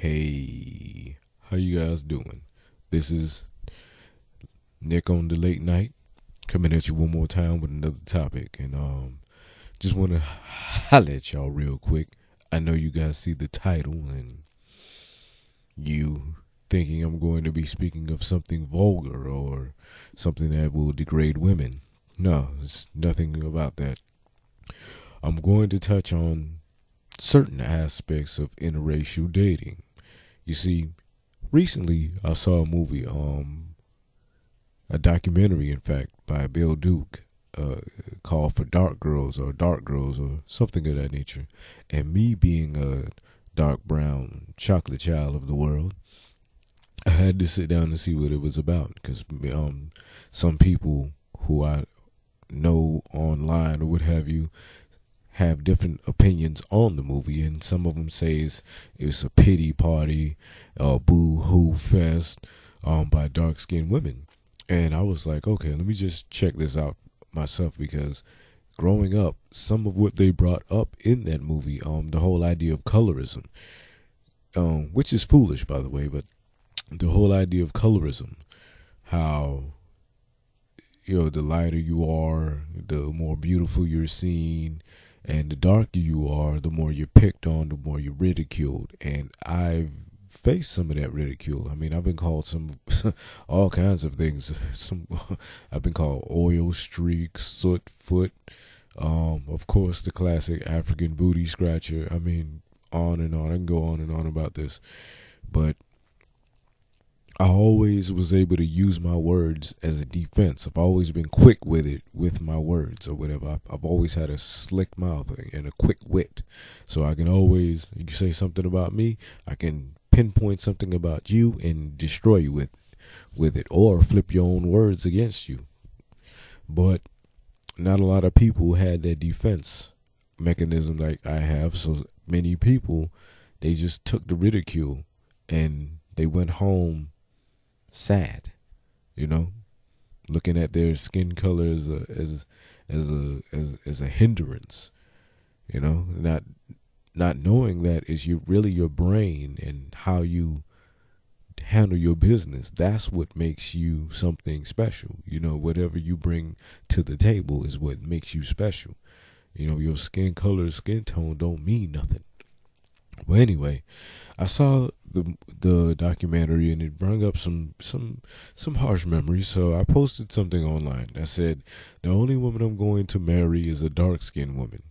Hey, how you guys doing? This is Nick on the late night, coming at you one more time with another topic, and just want to holler at y'all real quick. I know you guys see the title and you thinking I'm going to be speaking of something vulgar or something that will degrade women. No, it's nothing about that. I'm going to touch on certain aspects of interracial dating. You see, recently I saw a movie, a documentary, in fact, by Bill Duke, called For Dark Girls or something of that nature. And me being a dark brown chocolate child of the world, I had to sit down and see what it was about because some people who I know online or what have you have different opinions on the movie, and some of them say it's a pity party, boo-hoo fest by dark-skinned women. And I was like, okay, let me just check this out myself, because growing up, some of what they brought up in that movie, the whole idea of colorism, which is foolish, by the way, but the whole idea of colorism, how, the lighter you are, the more beautiful you're seen, and the darker you are, the more you're picked on, the more you're ridiculed. And I've faced some of that ridicule. I mean, I've been called some all kinds of things. I've been called oil streak, soot foot, of course the classic African booty scratcher. I mean, on and on. I can go on and on about this, but I always was able to use my words as a defense. I've always been quick with it, with my words or whatever. I've always had a slick mouth and a quick wit. So I can always, you say something about me, I can pinpoint something about you and destroy you with it, or flip your own words against you. But not a lot of people had that defense mechanism like I have. So many people, they just took the ridicule and they went home sad, looking at their skin color as a hindrance, not knowing that it's really your brain and how you handle your business. That's what makes you something special. Whatever you bring to the table is what makes you special. Your skin color, skin tone don't mean nothing. Well, anyway, I saw the documentary and it brought up some harsh memories. So I posted something online. I said the only woman I'm going to marry is a dark skinned woman,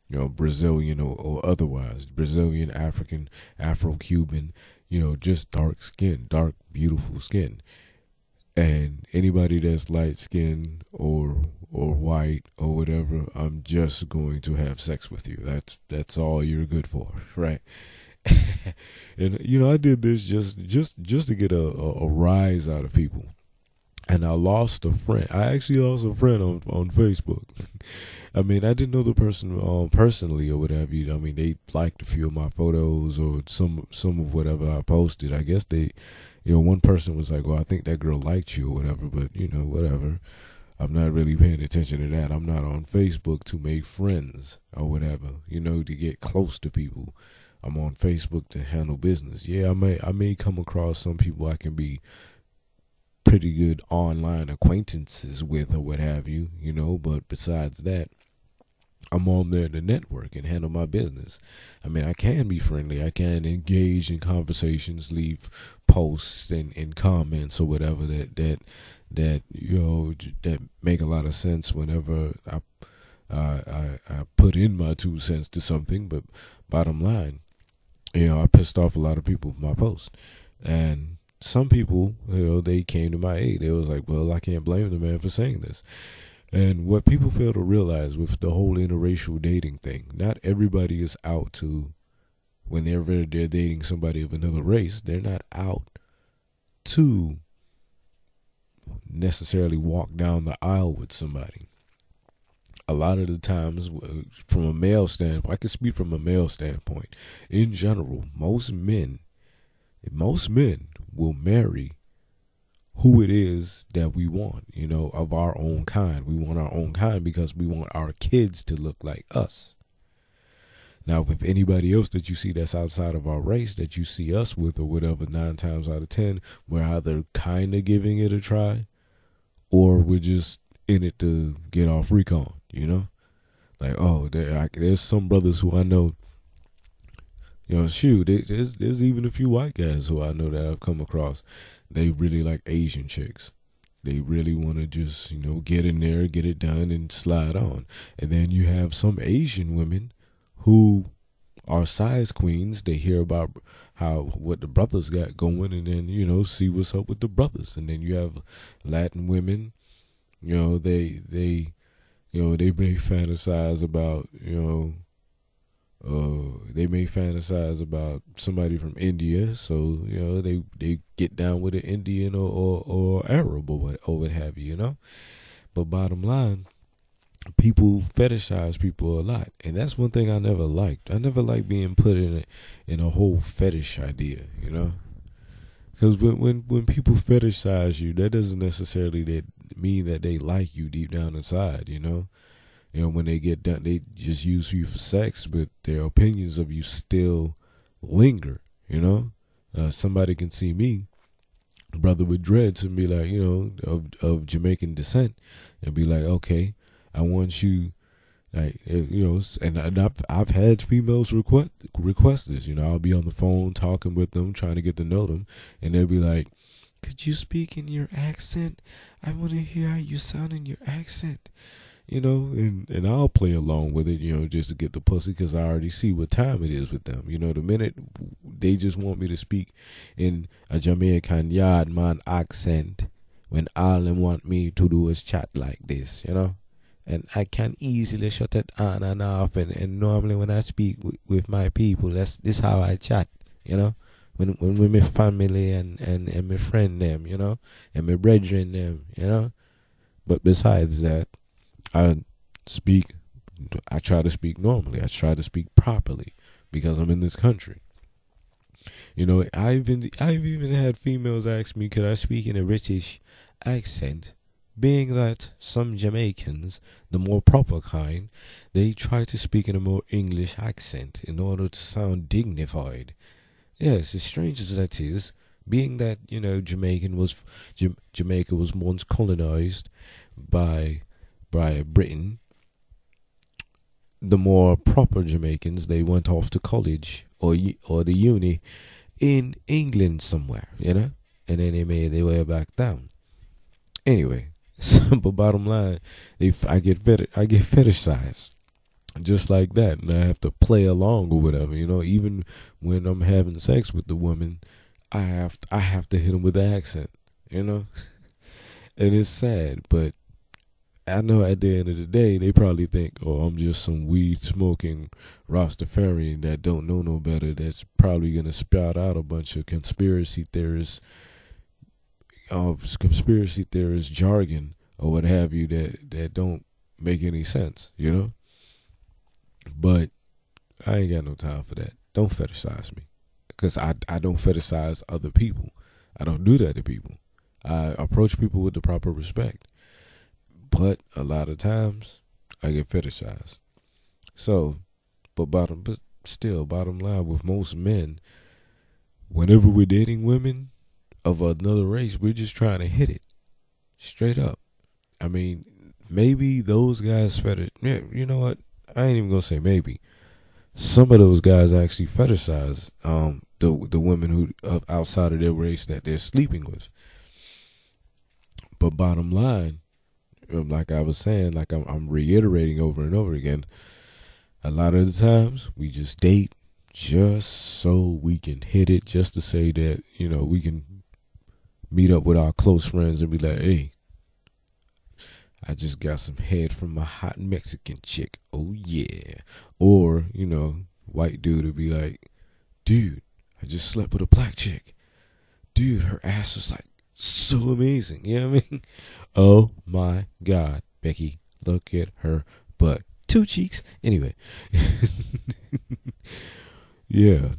Brazilian or otherwise, Brazilian, African, Afro-Cuban, just dark skin, dark beautiful skin. And anybody that's light skinned or white or whatever, I'm just going to have sex with you. That's all you're good for, right? And I did this just to get a rise out of people. And I lost a friend. I actually lost a friend on Facebook. I mean, I didn't know the person personally or whatever. I mean, they liked a few of my photos or some of whatever I posted. I guess they, one person was like, "Well, I think that girl liked you or whatever." But whatever. I'm not really paying attention to that. I'm not on Facebook to make friends or whatever. To get close to people. I'm on Facebook to handle business. Yeah, I may come across some people I can be pretty good online acquaintances with or what have you, but besides that, I'm on there to network and handle my business. I mean, I can be friendly. I can engage in conversations, leave posts and comments or whatever that make a lot of sense whenever I put in my 2 cents to something. But bottom line, I pissed off a lot of people with my post. And some people, they came to my aid. They was like, well, I can't blame the man for saying this. And what people fail to realize with the whole interracial dating thing, not everybody is out to, whenever they're dating somebody of another race, they're not out to necessarily walk down the aisle with somebody. A lot of the times, from a male standpoint, I can speak from a male standpoint. In general, most men will marry who it is that we want, of our own kind. We want our own kind because we want our kids to look like us. Now, with anybody else that you see that's outside of our race that you see us with or whatever, 9 times out of 10, we're either kind of giving it a try or we're just in it to get off recon, you know? Like, oh, there's some brothers who I know, you know, shoot, there's even a few white guys who I know that I've come across. They really like Asian chicks. They really want to just, you know, get in there, get it done, and slide on. And then you have some Asian women who are size queens. They hear about what the brothers got going, and then, you know, see what's up with the brothers. And then you have Latin women, you know, they may fantasize about, they may fantasize about somebody from India, so, you know, they get down with an Indian or Arab or what have you, you know. But bottom line, people fetishize people a lot, and that's one thing I never liked. I never liked being put in a whole fetish idea, you know. Because when people fetishize you, that doesn't necessarily mean that they like you deep down inside, you know. You know, when they get done, they just use you for sex, but their opinions of you still linger, you know. Somebody can see me, brother with dreads, and be like, you know, of Jamaican descent, and be like, okay, I want you, like, you know, and I've had females request this, you know. I'll be on the phone talking with them, trying to get to know them, and they'll be like, could you speak in your accent? I want to hear how you sound in your accent. You know, and I'll play along with it, you know, just to get the pussy, because I already see what time it is with them. You know, the minute they just want me to speak in a Jamaican yard man accent, when all they want me to do is chat like this, you know. And I can easily shut it on and off. And normally when I speak with my people, this how I chat, you know. When with my family and my friend them, you know, and my brethren them, you know. But besides that, I try to speak normally. I try to speak properly because I'm in this country. You know, I've even had females ask me, could I speak in a British accent? Being that some Jamaicans, the more proper kind, they try to speak in a more English accent in order to sound dignified. Yes, as strange as that is, being that, you know, Jamaica was once colonized by Britain, the more proper Jamaicans, they went off to college or the uni in England somewhere, you know, and then they made their way back down. Anyway, but bottom line, I get fetishized just like that, and I have to play along or whatever, you know. Even when I'm having sex with the woman, I have to hit them with the accent, you know, and it's sad, but I know at the end of the day, they probably think, oh, I'm just some weed smoking Rastafarian that don't know no better, that's probably going to spout out a bunch of conspiracy theorists jargon or what have you that don't make any sense, you know? But I ain't got no time for that. Don't fetishize me, because I don't fetishize other people. I don't do that to people. I approach people with the proper respect. But a lot of times I get fetishized. So, bottom line, with most men, whenever we're dating women of another race, we're just trying to hit it straight up. I mean, maybe those guys yeah, you know what? I ain't even gonna say maybe. Some of those guys actually fetishize the women who outside of their race that they're sleeping with. But bottom line, like I was saying, like I'm reiterating over and over again, a lot of the times we just date just so we can hit it, just to say that, you know, we can meet up with our close friends and be like, hey, I just got some head from a hot Mexican chick. Oh yeah. Or, you know, white dude would be like, dude, I just slept with a black chick. Dude, her ass was like so amazing. You know what I mean? Oh my God, Becky, look at her butt. 2 cheeks. Anyway. Yeah.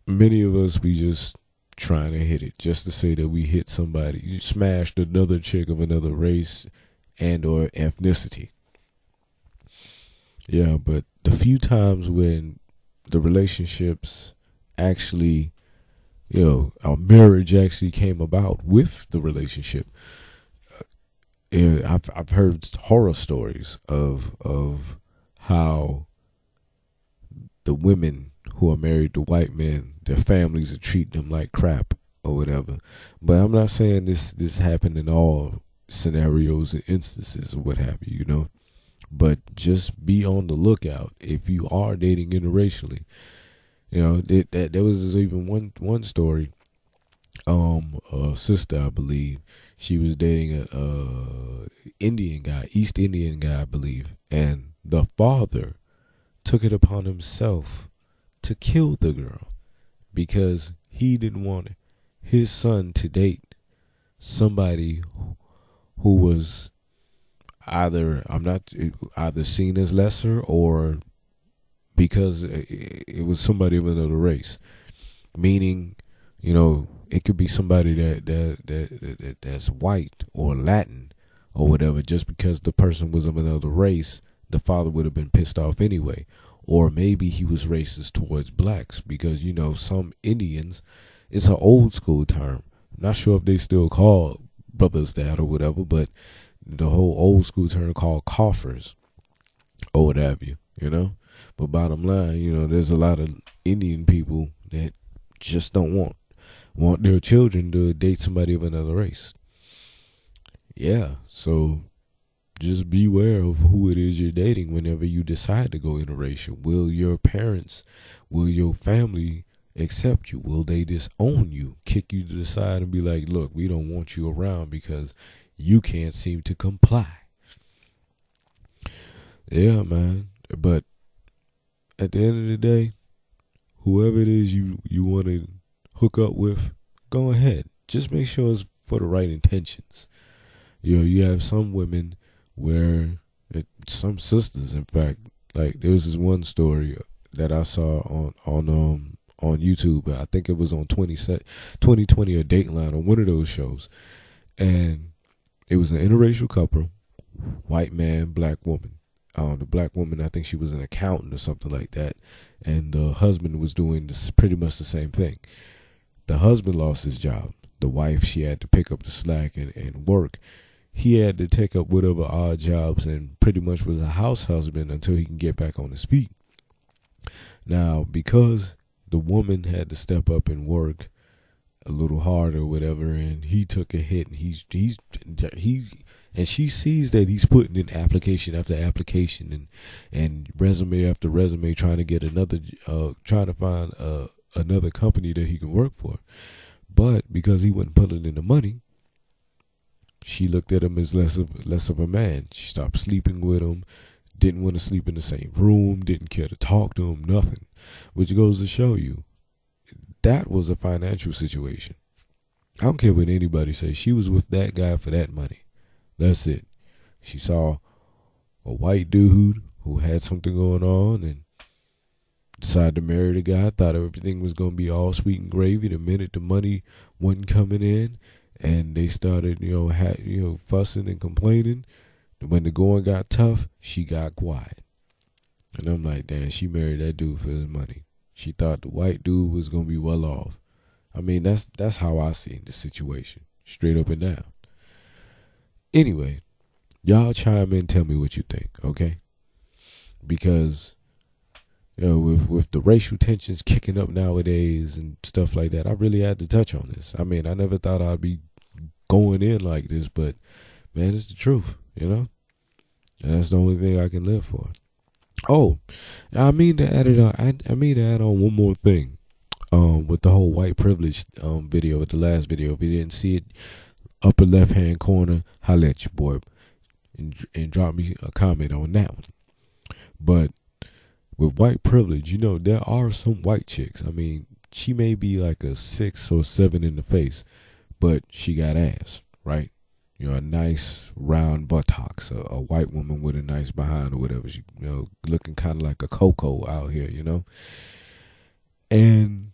Many of us, we just trying to hit it just to say that we hit somebody. You smashed another chick of another race and or ethnicity. Yeah, but the few times when the relationships actually, our marriage actually came about with the relationship, I've heard horror stories of how the women who are married to white men, their families are treating them like crap or whatever. But I'm not saying this happened in all scenarios and instances or what have you. But just be on the lookout if you are dating interracially. There was even one story. A sister, I believe, she was dating a Indian guy, East Indian guy, I believe, and the father took it upon himself to kill the girl because he didn't want his son to date somebody who was either seen as lesser or because it was somebody of another race. Meaning, it could be somebody that's white or Latin or whatever. Just because the person was of another race, the father would have been pissed off anyway. Or maybe he was racist towards blacks because some Indians. It's an old school term. I'm not sure if they still call brothers that or whatever, but the whole old school term called coffers or what have you. But bottom line, there's a lot of Indian people that just don't want their children to date somebody of another race. Yeah, so just beware of who it is you're dating whenever you decide to go interracial. Will your parents, will your family accept you? Will they disown you, kick you to the side and be like, look, we don't want you around because you can't seem to comply? Yeah, man. But at the end of the day, whoever it is you want to hook up with, go ahead. Just make sure it's for the right intentions. You have some women where, some sisters, in fact, like there was this one story that I saw on YouTube. I think it was on 2020 or Dateline or one of those shows, and it was an interracial couple, white man, black woman. The black woman, I think she was an accountant or something like that, and the husband was doing pretty much the same thing. The husband lost his job. The wife, she had to pick up the slack and work. He had to take up whatever odd jobs and pretty much was a house husband until he can get back on his feet. Now, because the woman had to step up and work a little harder or whatever, and he took a hit, and and she sees that he's putting in application after application and resume after resume, trying to get trying to find another company that he can work for. But because he wasn't putting in the money, she looked at him as less of a man. She stopped sleeping with him, didn't want to sleep in the same room, didn't care to talk to him, nothing. Which goes to show you, that was a financial situation. I don't care what anybody says. She was with that guy for that money. That's it. She saw a white dude who had something going on and decided to marry the guy. Thought everything was going to be all sweet and gravy the minute the money wasn't coming in. And they started, fussing and complaining. When the going got tough, she got quiet. And I'm like, damn, she married that dude for his money. She thought the white dude was going to be well off. I mean, that's how I see the situation, straight up and down. Anyway, y'all chime in, tell me what you think, okay? Because with the racial tensions kicking up nowadays and stuff like that, I really had to touch on this. I mean, I never thought I'd be going in like this, but man, it's the truth, And that's the only thing I can live for. Oh, I mean to add it on. I mean to add on one more thing. With the whole white privilege video, with the last video, if you didn't see it, upper left hand corner, holla at your boy and drop me a comment on that one. But with white privilege, there are some white chicks. I mean, she may be like a 6 or 7 in the face, but she got ass, right? A nice round buttocks, a white woman with a nice behind or whatever. She, looking kind of like a Coco out here, And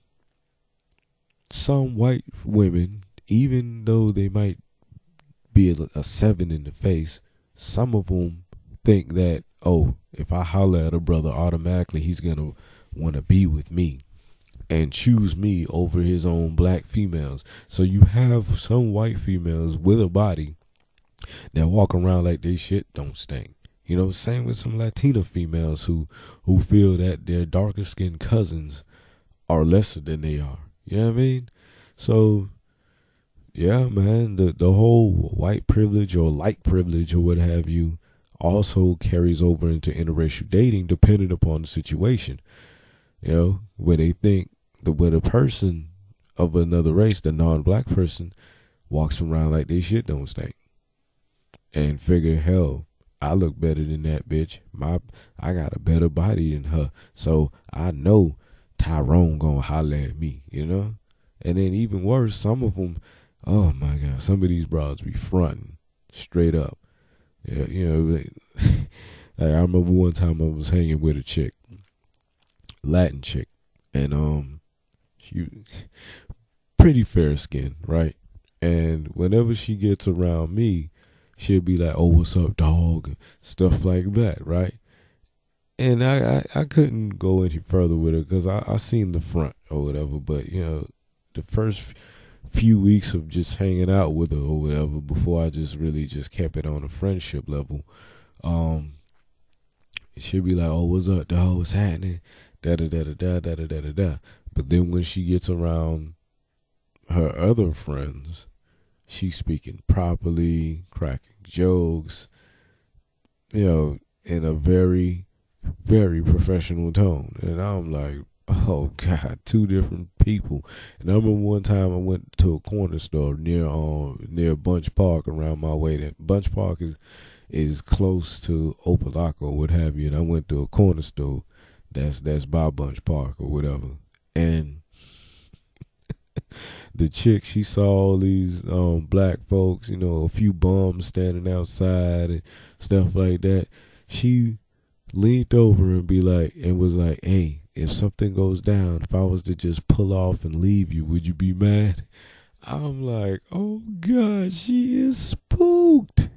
some white women, even though they might be a 7 in the face, some of them think that, oh, if I holler at a brother, automatically he's gonna want to be with me and choose me over his own black females. So you have some white females with a body that walk around like they shit don't stink. You know, same with some Latina females who feel that their darker skinned cousins are lesser than they are. You know what I mean? So yeah, man, the whole white privilege or light privilege or what have you also carries over into interracial dating depending upon the situation. You know, where they think that when a person of another race, the non-black person, walks around like they shit don't stink, and figure, hell, I look better than that bitch. I got a better body than her, so I know Tyrone gonna holler at me, you know. And then even worse, some of them, oh my god, some of these broads be fronting straight up. Yeah, you know. I remember one time I was hanging with a chick, Latin chick, and she pretty fair skin, right? And whenever she gets around me, she'll be like, "Oh, what's up, dog?" and stuff like that, right? And I couldn't go any further with her because I seen the front or whatever. But you know, the first few weeks of just hanging out with her or whatever, before I just really just kept it on a friendship level, she'll be like, "Oh, what's up, dog? What's happening?" Da da da da da da da da da. But then when she gets around her other friends, she's speaking properly, cracking jokes, you know, in a very, very professional tone. And I'm like, oh God, two different people. And I remember one time I went to a corner store near Bunch Park around my way. That Bunch Park is close to Opelika or what have you. And I went to a corner store that's by Bunch Park or whatever. And the chick, she saw all these black folks, you know, a few bums standing outside and stuff like that. She leaned over and was like, "Hey, if something goes down, if I was to just pull off and leave you, would you be mad?" I'm like, oh God, she is spooked.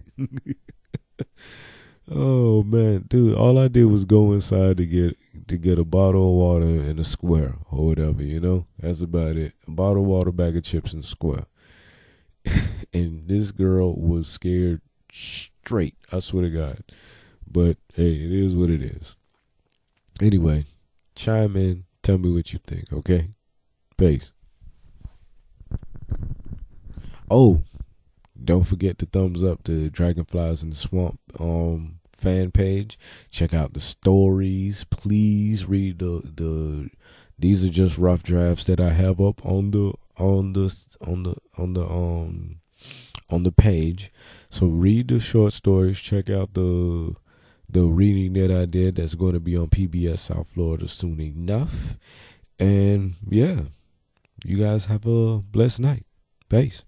Oh man, dude, all I did was go inside to get a bottle of water and a square or whatever, you know. That's about it. A bottle of water, bag of chips, and a square. And this girl was scared straight. I swear to God. But hey, it is what it is. Anyway, chime in. Tell me what you think, okay? Peace. Oh, don't forget to thumbs up the Dragonflies in the Swamp fan page. Check out the stories. Please read the these are just rough drafts that I have up on the page. So read the short stories. Check out the reading that I did that's going to be on PBS South Florida soon enough. And yeah, you guys have a blessed night. Peace.